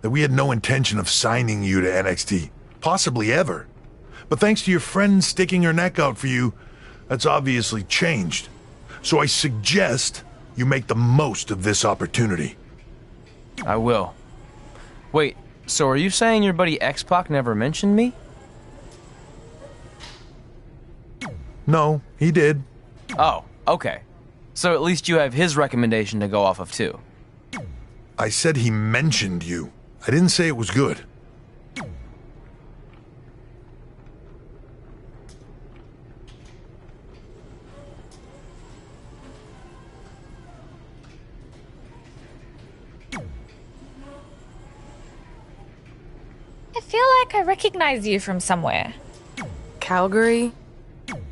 that we had no intention of signing you to NXT, possibly ever. But thanks to your friend sticking her neck out for you, that's obviously changed. So I suggest you make the most of this opportunity. I will. Wait, so are you saying your buddy X-Pac never mentioned me? No, he did. Oh, okay. So at least you have his recommendation to go off of too. I said he mentioned you. I didn't say it was good. I feel like I recognize you from somewhere. Calgary?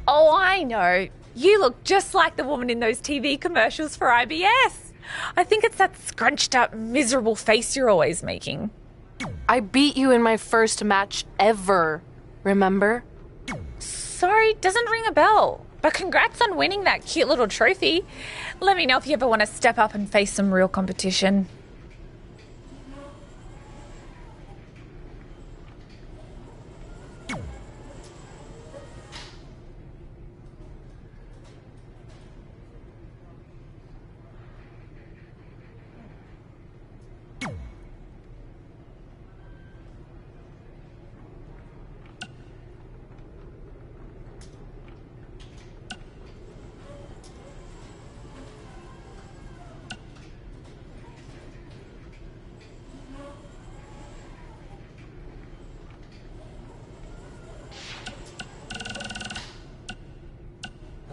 Oh, I know. You look just like the woman in those TV commercials for IBS. I think it's that scrunched up, miserable face you're always making. I beat you in my first match ever, remember? Sorry, doesn't ring a bell. But congrats on winning that cute little trophy. Let me know if you ever want to step up and face some real competition.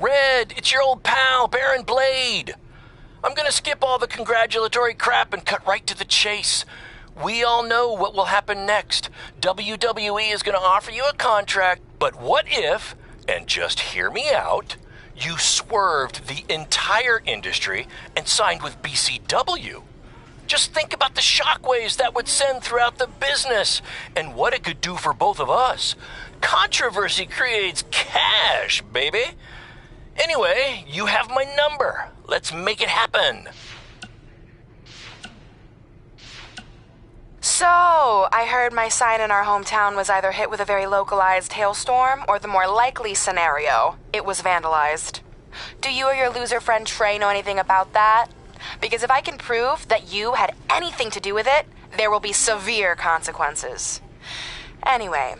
Red, it's your old pal, Baron Blade. I'm gonna skip all the congratulatory crap and cut right to the chase. We all know what will happen next. WWE is gonna offer you a contract, but what if, and just hear me out, you swerved the entire industry and signed with BCW? Just think about the shockwaves that would send throughout the business and what it could do for both of us. Controversy creates cash, baby. Anyway, you have my number. Let's make it happen. So, I heard my sign in our hometown was either hit with a very localized hailstorm, or the more likely scenario, it was vandalized. Do you or your loser friend Trey know anything about that? Because if I can prove that you had anything to do with it, there will be severe consequences. Anyway,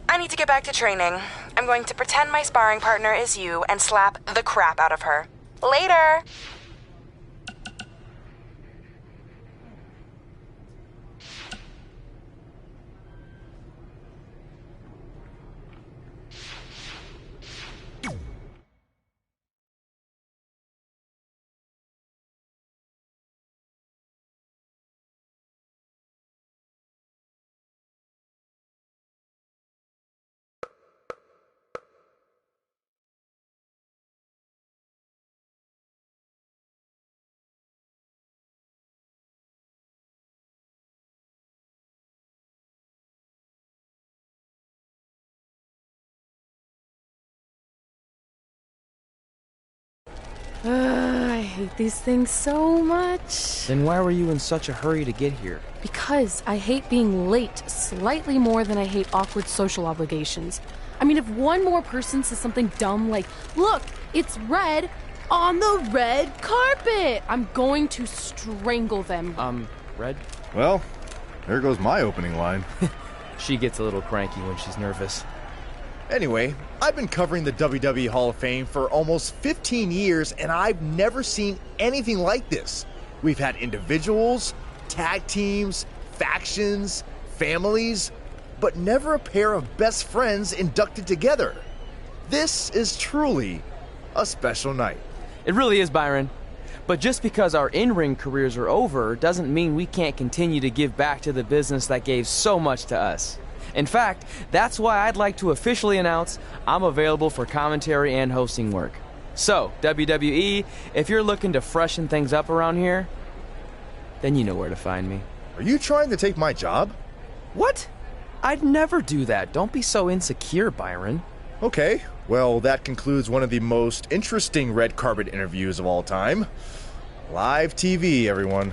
I need to get back to training. I'm going to pretend my sparring partner is you and slap the crap out of her. Later! I hate these things so much. Then why were you in such a hurry to get here? Because I hate being late slightly more than I hate awkward social obligations. I mean, if one more person says something dumb like, "Look, it's red on the red carpet," I'm going to strangle them. Red? Well, there goes my opening line. She gets a little cranky when she's nervous. Anyway, I've been covering the WWE Hall of Fame for almost 15 years, and I've never seen anything like this. We've had individuals, tag teams, factions, families, but never a pair of best friends inducted together. This is truly a special night. It really is, Byron. But just because our in-ring careers are over doesn't mean we can't continue to give back to the business that gave so much to us. In fact, that's why I'd like to officially announce I'm available for commentary and hosting work. So, WWE, if you're looking to freshen things up around here, then you know where to find me. Are you trying to take my job? What? I'd never do that. Don't be so insecure, Byron. Okay, well, that concludes one of the most interesting red carpet interviews of all time. Live TV, everyone.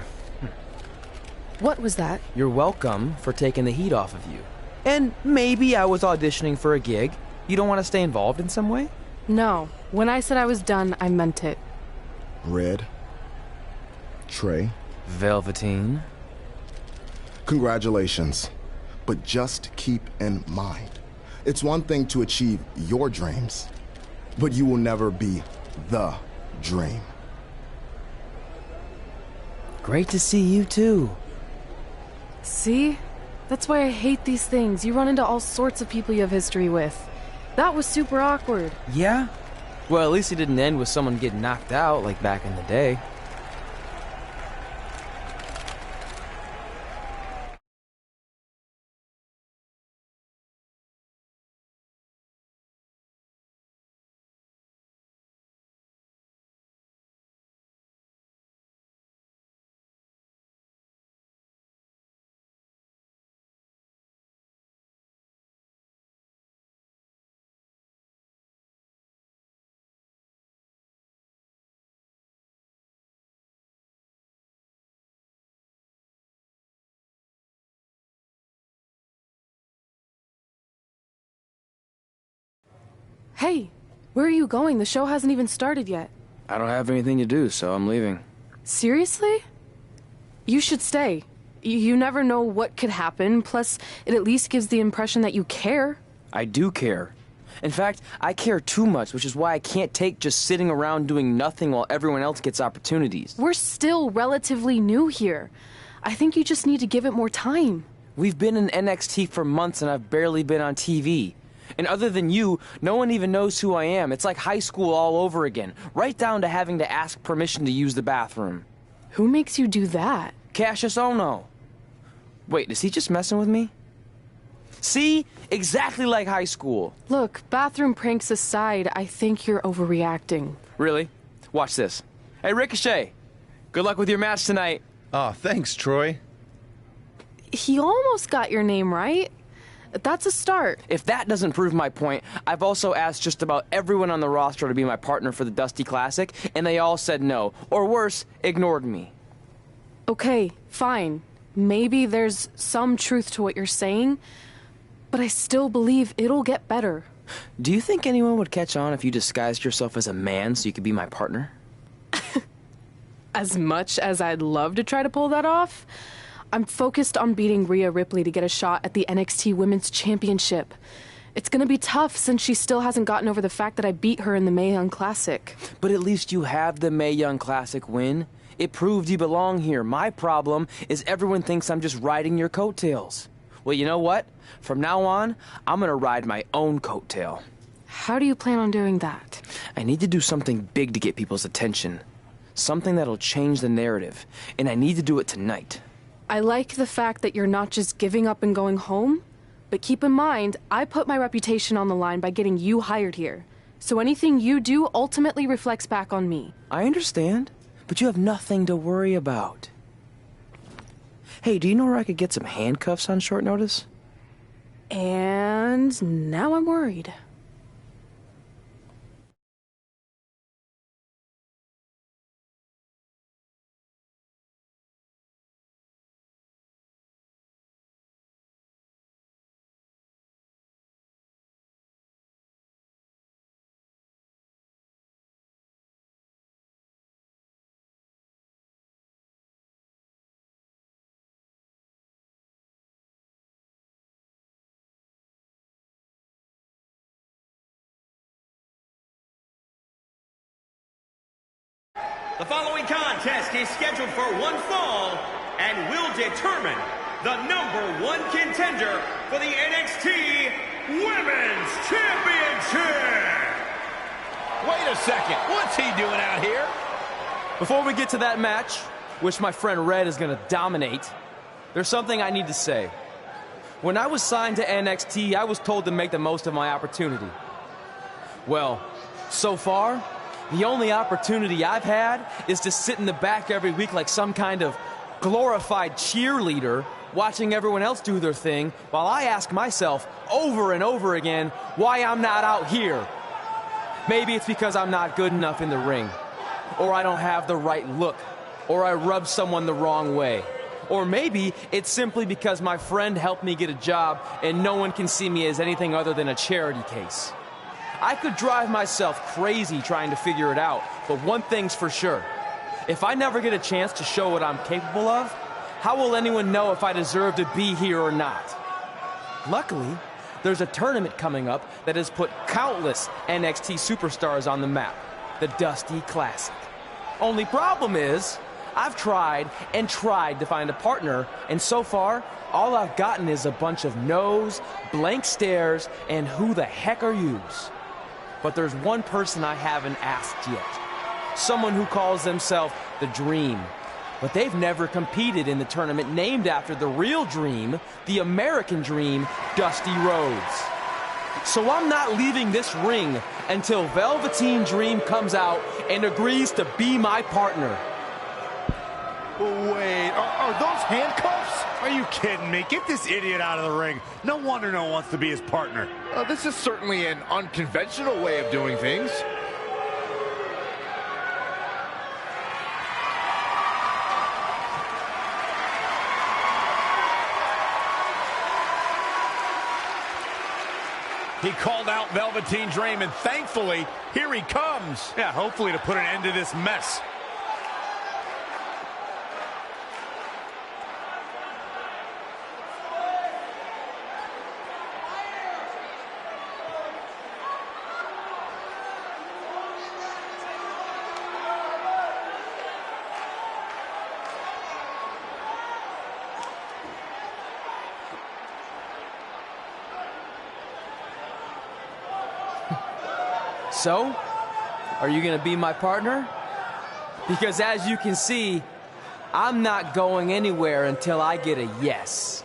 What was that? You're welcome for taking the heat off of you. And maybe I was auditioning for a gig. You don't want to stay involved in some way? No. When I said I was done, I meant it. Red. Trey. Velveteen. Congratulations. But just keep in mind, it's one thing to achieve your dreams, but you will never be the dream. Great to see you too. See? That's why I hate these things. You run into all sorts of people you have history with. That was super awkward. Yeah? Well, at least it didn't end with someone getting knocked out like back in the day. Hey, where are you going? The show hasn't even started yet. I don't have anything to do, so I'm leaving. Seriously? You should stay. You never know what could happen, plus it at least gives the impression that you care. I do care. In fact, I care too much, which is why I can't take just sitting around doing nothing while everyone else gets opportunities. We're still relatively new here. I think you just need to give it more time. We've been in NXT for months and I've barely been on TV. And other than you, no one even knows who I am. It's like high school all over again, right down to having to ask permission to use the bathroom. Who makes you do that? Cassius Ohno. Wait, is he just messing with me? See? Exactly like high school. Look, bathroom pranks aside, I think you're overreacting. Really? Watch this. Hey, Ricochet. Good luck with your match tonight. Aw, thanks, Troy. He almost got your name right. That's a start. If that doesn't prove my point, I've also asked just about everyone on the roster to be my partner for the Dusty Classic, and they all said no. Or worse, ignored me. Okay, fine. Maybe there's some truth to what you're saying, but I still believe it'll get better. Do you think anyone would catch on if you disguised yourself as a man so you could be my partner? As much as I'd love to try to pull that off, I'm focused on beating Rhea Ripley to get a shot at the NXT Women's Championship. It's gonna be tough since she still hasn't gotten over the fact that I beat her in the Mae Young Classic. But at least you have the Mae Young Classic win. It proved you belong here. My problem is everyone thinks I'm just riding your coattails. Well, you know what? From now on, I'm gonna ride my own coattail. How do you plan on doing that? I need to do something big to get people's attention. Something that'll change the narrative. And I need to do it tonight. I like the fact that you're not just giving up and going home, but keep in mind, I put my reputation on the line by getting you hired here. So anything you do ultimately reflects back on me. I understand, but you have nothing to worry about. Hey, do you know where I could get some handcuffs on short notice? And now I'm worried. The following contest is scheduled for one fall and will determine the #1 contender for the NXT Women's Championship. Wait a second, what's he doing out here? Before we get to that match, which my friend Red is gonna dominate, there's something I need to say. When I was signed to NXT, I was told to make the most of my opportunity. Well, so far, the only opportunity I've had is to sit in the back every week like some kind of glorified cheerleader, watching everyone else do their thing, while I ask myself over and over again why I'm not out here. Maybe it's because I'm not good enough in the ring, or I don't have the right look, or I rub someone the wrong way, Or maybe it's simply because my friend helped me get a job and no one can see me as anything other than a charity case. I could drive myself crazy trying to figure it out, but one thing's for sure. If I never get a chance to show what I'm capable of, how will anyone know if I deserve to be here or not? Luckily, there's a tournament coming up that has put countless NXT superstars on the map, the Dusty Classic. Only problem is, I've tried and tried to find a partner, and so far, all I've gotten is a bunch of no's, blank stares, and who the heck are yous? But there's one person I haven't asked yet. Someone who calls themselves the Dream. But they've never competed in the tournament named after the real Dream, the American Dream, Dusty Rhodes. So I'm not leaving this ring until Velveteen Dream comes out and agrees to be my partner. Wait, are those handcuffs? Are you kidding me? Get this idiot out of the ring. No wonder no one wants to be his partner. This is certainly an unconventional way of doing things. He called out Velveteen Dream, and thankfully, here he comes. Yeah, hopefully to put an end to this mess. So, are you gonna be my partner? Because as you can see, I'm not going anywhere until I get a yes.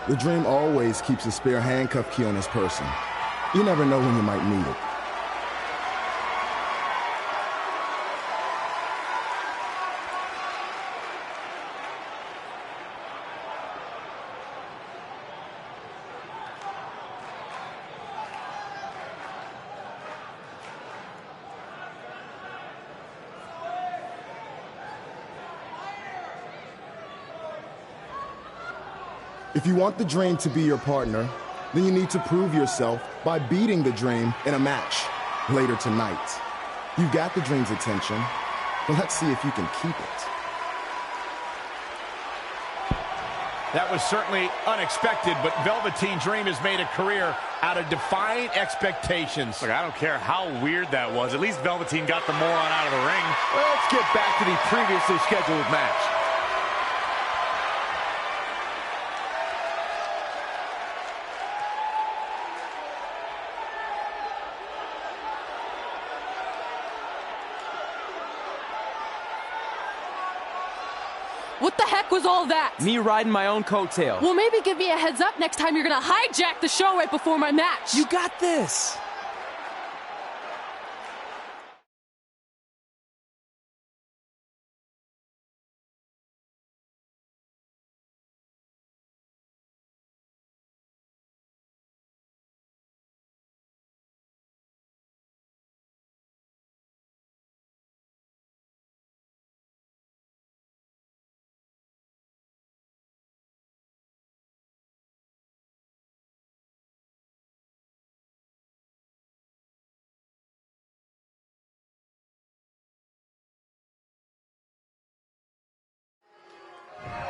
The Dream always keeps a spare handcuff key on his person. You never know when you might need it. If you want the Dream to be your partner, then you need to prove yourself by beating the Dream in a match later tonight. You got the Dream's attention, but let's see if you can keep it. That was certainly unexpected, but Velveteen Dream has made a career out of defying expectations. Look, I don't care how weird that was. At least Velveteen got the moron out of the ring. Well, let's get back to the previously scheduled match. What the heck was all that? Me riding my own coattail. Well, maybe give me a heads up next time you're gonna hijack the show right before my match. You got this.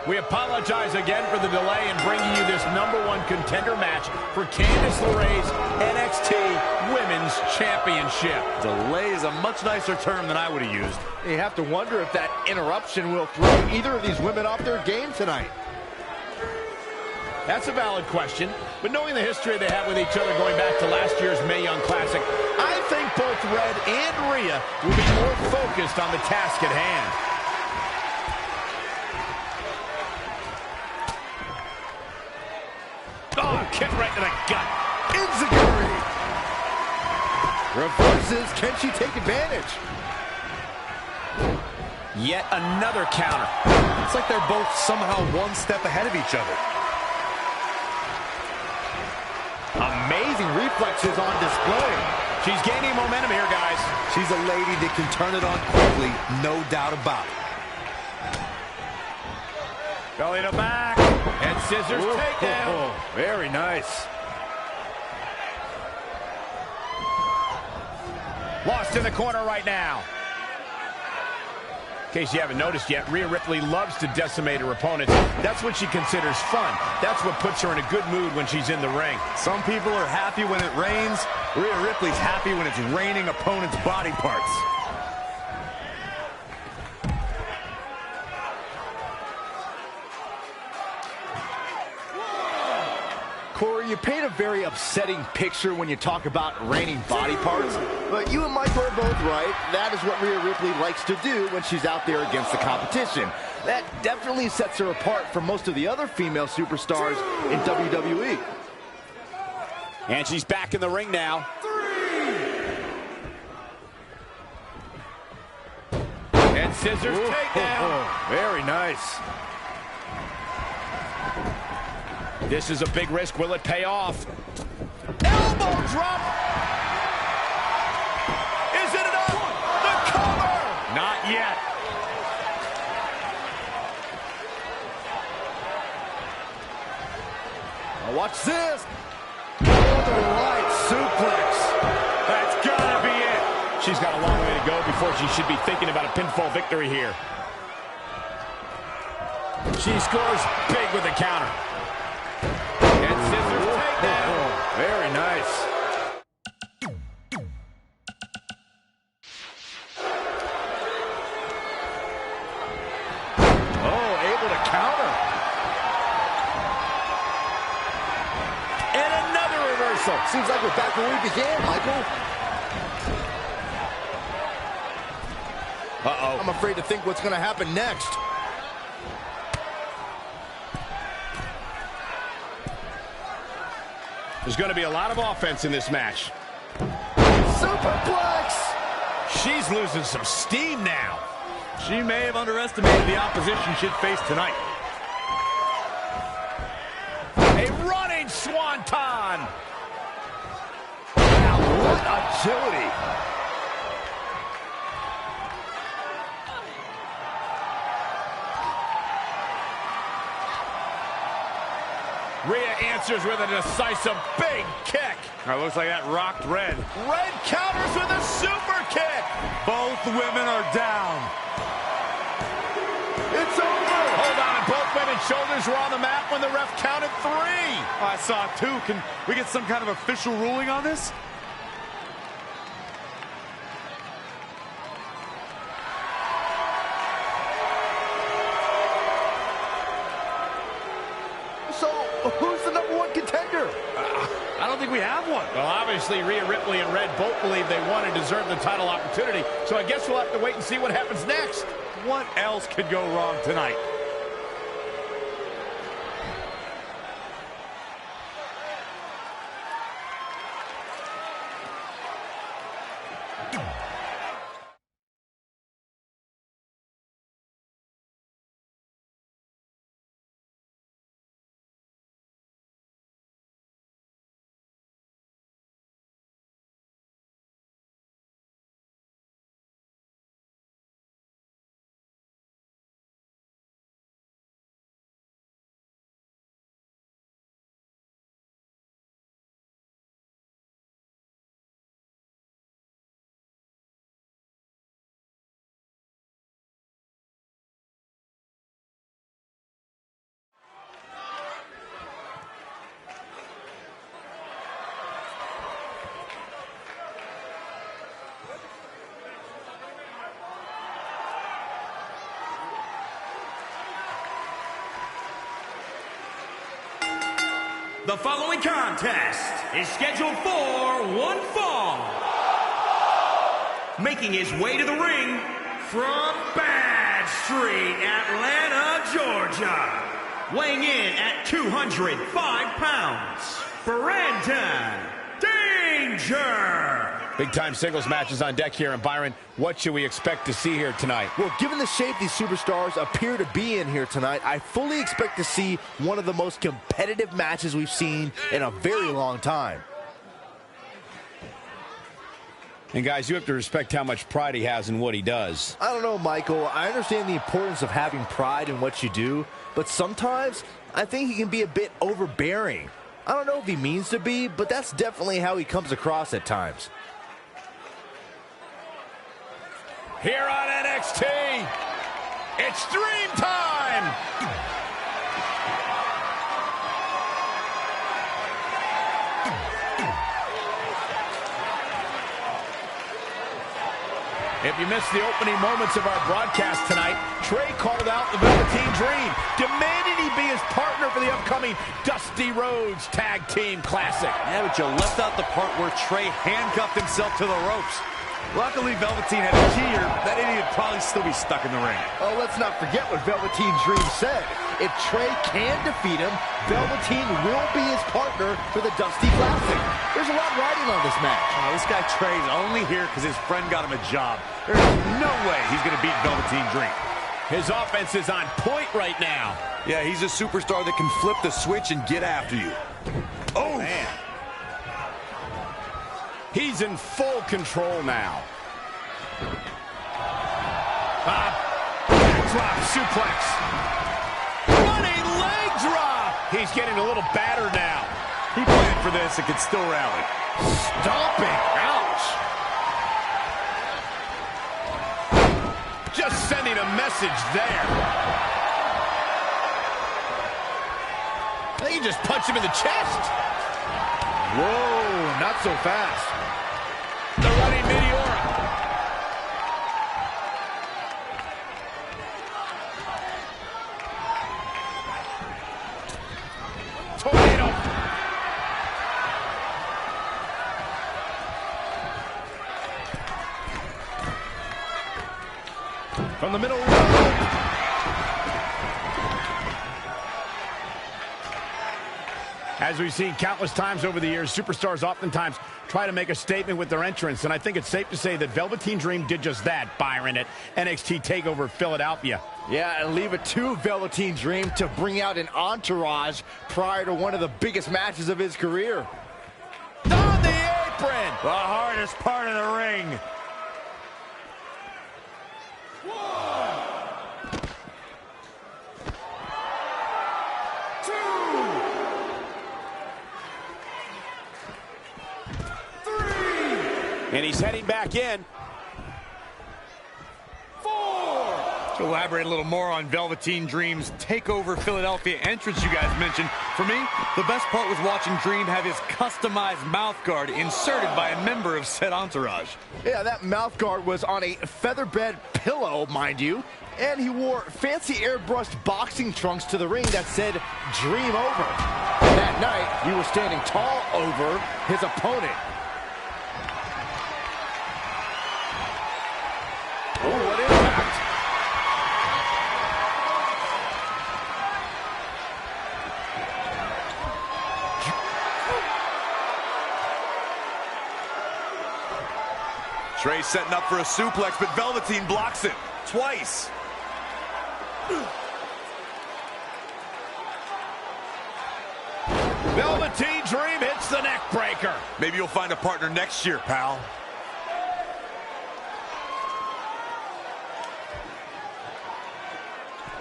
We apologize again for the delay in bringing you this #1 contender match for Candice LeRae's NXT Women's Championship. Delay is a much nicer term than I would have used. You have to wonder if that interruption will throw either of these women off their game tonight. That's a valid question, but knowing the history they have with each other going back to last year's Mae Young Classic, I think both Red and Rhea will be more focused on the task at hand. Oh, kick right to the gut. Enziguri reverses. Can she take advantage? Yet another counter. It's like they're both somehow one step ahead of each other. reflexes on display. She's gaining momentum here, guys. She's a lady that can turn it on quickly, no doubt about it. Belly to back. Head scissors takedown. Very nice. Lost in the corner right now. In case you haven't noticed yet, Rhea Ripley loves to decimate her opponents. That's what she considers fun. That's what puts her in a good mood when she's in the ring. Some people are happy when it rains. Rhea Ripley's happy when it's raining opponents' body parts. Corey, you paint a very upsetting picture when you talk about raining body parts, but you and Michael are both right. That is what Rhea Ripley likes to do when she's out there against the competition. That definitely sets her apart from most of the other female superstars in WWE. And she's back in the ring now. And scissors takedown. Very nice. This is a big risk. Will it pay off? Elbow drop. Is it enough? The cover. Not yet. Now watch this. Oh, the right suplex. That's gotta be it. She's got a long way to go before she should be thinking about a pinfall victory here. She scores big with the counter. And scissors takedown. Very nice. Oh, able to counter. And another reversal. Seems like we're back where we began, Michael. Uh-oh. I'm afraid to think what's going to happen next. There's going to be a lot of offense in this match. Superplex! She's losing some steam now. She may have underestimated the opposition she'd face tonight. A running swanton. Wow, what agility. Rhea answers with a decisive big kick. Looks like that rocked Red. Red counters with a super kick. Both women are down. It's over. Hold on. Both women's shoulders were on the mat when the ref counted 3. I saw 2. Can we get some kind of official ruling on this? So, who's the #1 contender? I don't think we have one. Well, obviously, Rhea Ripley and Red both believe they won and deserve the title opportunity. So I guess we'll have to wait and see what happens next. What else could go wrong tonight? The following contest is scheduled for one fall. Making his way to the ring from Bad Street, Atlanta, Georgia. Weighing in at 205 pounds, Brandon Danger. Big-time singles matches on deck here. And Byron, what should we expect to see here tonight? Well, given the shape these superstars appear to be in here tonight, I fully expect to see one of the most competitive matches we've seen in a very long time. And guys, you have to respect how much pride he has in what he does. I don't know, Michael. I understand the importance of having pride in what you do, but sometimes I think he can be a bit overbearing. I don't know if he means to be, but that's definitely how he comes across at times. Here on NXT, it's Dream Time! If you missed the opening moments of our broadcast tonight, Trey called out the Velveteen Dream, demanding he be his partner for the upcoming Dusty Rhodes Tag Team Classic. Yeah, but you left out the part where Trey handcuffed himself to the ropes. Luckily, Velveteen had a key, or that idiot would probably still be stuck in the ring. Oh, let's not forget what Velveteen Dream said. If Trey can defeat him, Velveteen will be his partner for the Dusty Classic. There's a lot riding on this match. Oh, this guy Trey's only here because his friend got him a job. There's no way he's going to beat Velveteen Dream. His offense is on point right now. Yeah, he's a superstar that can flip the switch and get after you. Oh, man. He's in full control now. Backdrop suplex. Running leg drop. He's getting a little battered now. He planned for this and can still rally. Stomping. Ouch. Just sending a message there. I think he just punched him in the chest. Whoa, not so fast. The running Meteora. Tornado. From the middle. As we've seen countless times over the years, superstars oftentimes try to make a statement with their entrance, and I think it's safe to say that Velveteen Dream did just that, Byron, at NXT TakeOver Philadelphia. Yeah, and leave it to Velveteen Dream to bring out an entourage prior to one of the biggest matches of his career. On the apron! The hardest part of the ring. And he's heading back in. 4. To elaborate a little more on Velveteen Dream's TakeOver Philadelphia entrance you guys mentioned, for me, the best part was watching Dream have his customized mouth guard inserted by a member of said entourage. Yeah, that mouth guard was on a featherbed pillow, mind you, and he wore fancy airbrushed boxing trunks to the ring that said Dream Over. That night, he was standing tall over his opponent. Oh, what impact. Trey setting up for a suplex, but Velveteen blocks it twice. Velveteen Dream hits the neck breaker. Maybe you'll find a partner next year, pal.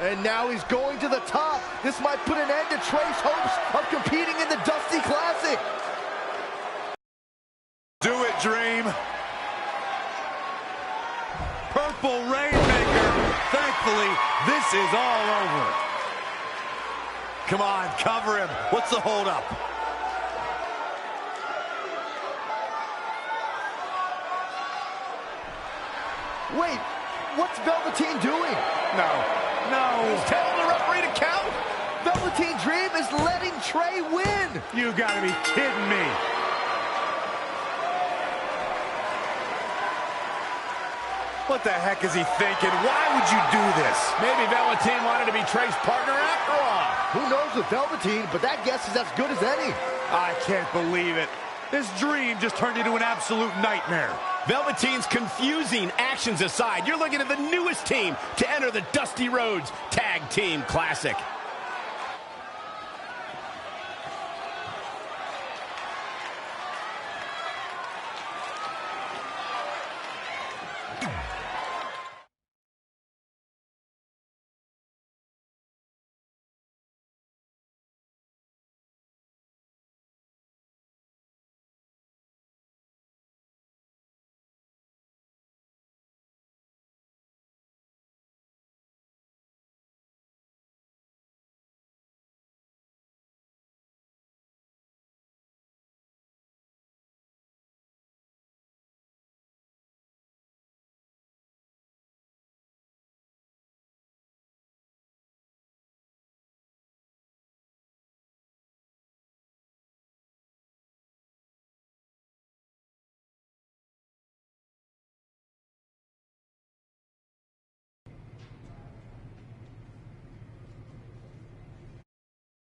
And now he's going to the top. This might put an end to Trey's hopes of competing in the Dusty Classic. Do it, Dream. Purple Rainmaker. Thankfully, this is all over. Come on, cover him. What's the holdup? Wait, what's Velveteen doing? No, he's telling the referee to count. Velveteen Dream is letting Trey win. You gotta be kidding me. What the heck is he thinking? Why would you do this? Maybe Velveteen wanted to be Trey's partner after all. Who knows with Velveteen, but that guess is as good as any. I can't believe it. This Dream just turned into an absolute nightmare. Velveteen's confusing actions aside, you're looking at the newest team to enter the Dusty Rhodes Tag Team Classic.